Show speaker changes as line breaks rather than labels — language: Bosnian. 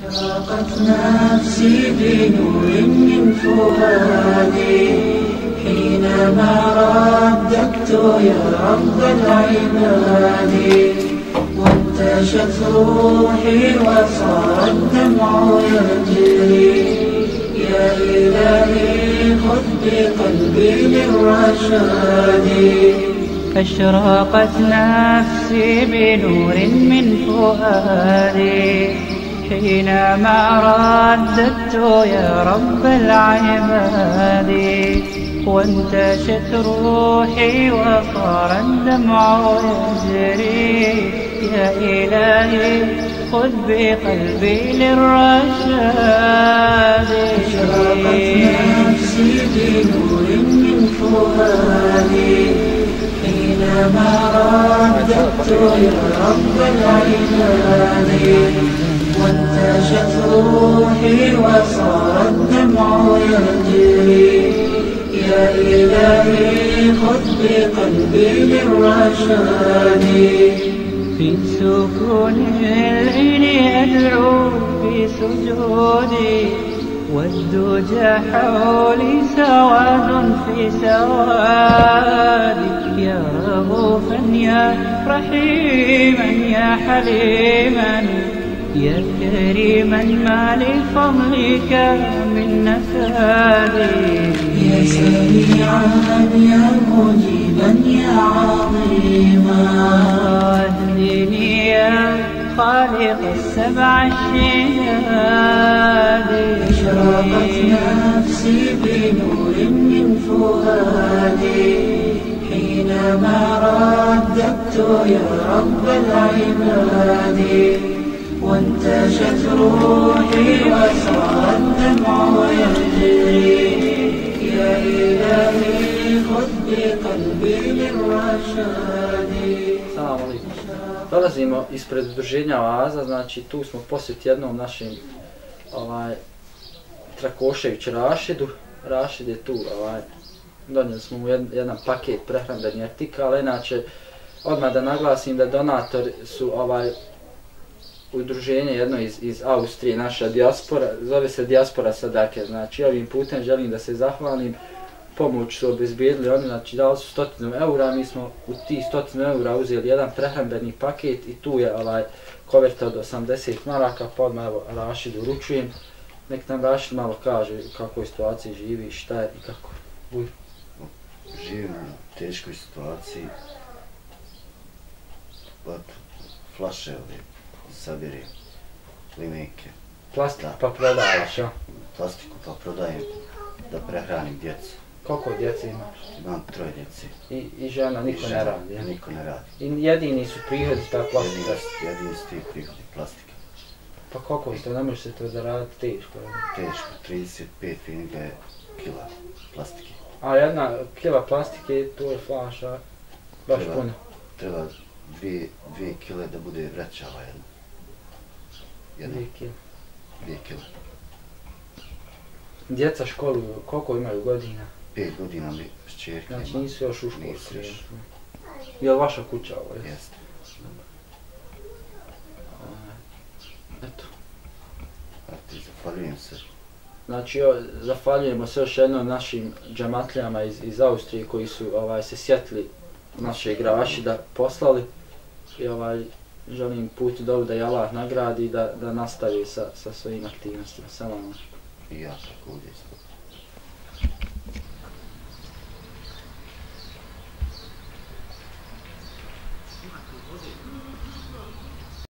أشرقت نفسي بنور من فؤادي حينما رددت يا رب العباد وانتشت روحي وصار الدمع يجري يا إلهي خذ بقلبي للرشاد أشرقت نفسي بنور من فؤادي حينما رددت يا رب العباد وانتشت روحي وصار الدمع يجري يا إلهي خذ بقلبي للرشاد أشرقت نفسي بنور من فؤادي حينما رددت يا رب العباد وانتشت روحي وصار الدمع يجري يا إلهي خذ بقلبي للرشاد في سكون الليل أدعو في سجودي والدجى حولي سواد في سوادي يا رؤوفا يا رحيما يا حليما يا كريما ما لفضلك من نفادي يا سميعا يا مجيبا يا عظيما اهدني يا خالق السبع الشداد أشرقت نفسي بنور من فؤادي حينما رددت يا رب العباد وانتشت روحي وصار الدمع يجري يا إلهي خذ بقلبي للرشاد.
Salam alaikum. Dolazimo ispred udruženja Oaza, znači tu smo posjet jednom našem Trakošević Rašidu. Rašid je tu, donijeli smo mu jedan paket prehrambenih artikala, inače odmah da naglasim da donator su udruženje jedno iz Austrije, naša dijaspora, zove se Dijaspora Sadake, znači ovim putem želim da se zahvalim, pomoć su obezbijedili oni, znači dali su 100 eura, mi smo u tih 100 eura uzeli jedan prehrambeni paket i tu je koverta od 80 maraka, pa odmah evo Rašidu uručujem, nek nam Rašid malo kaže kako u situaciji živi i šta je i kako.
Živim u teškoj situaciji, flaše sabirim, limenke.
Plastiku pa prodaješ, ja?
Plastiku pa prodajem da prehranim djecu.
Koliko djece imaš?
Imam 3 djece.
I žena, niko ne radi? Ja?
Niko ne radi.
I jedini su prihodi ta plastika?
Jedini su ti prihodi plastika.
Pa koliko to, ne može se to zaraditi teško?
Teško, 35 fininga je kila plastike.
A jedna kila plastike, to je flaša, baš puno.
Treba 2 kile da bude vrećava jedna.
2 kile.
2 kile.
Djeca školuju, koliko imaju godina?
5 godina mi s čerkama.
Znači nisu još u školu.
Nisu još.
Je li vaša kuća ovo?
Jeste.
Eto.
A ti zahvaljujem se.
Znači zahvaljujemo se još jednom našim džamatlijama iz Austrije koji su se sjetili našeg Rašida poslali i želim put dobu da je Allah nagradi i da nastavi sa svojim aktivnostima. Salam.
I ja također.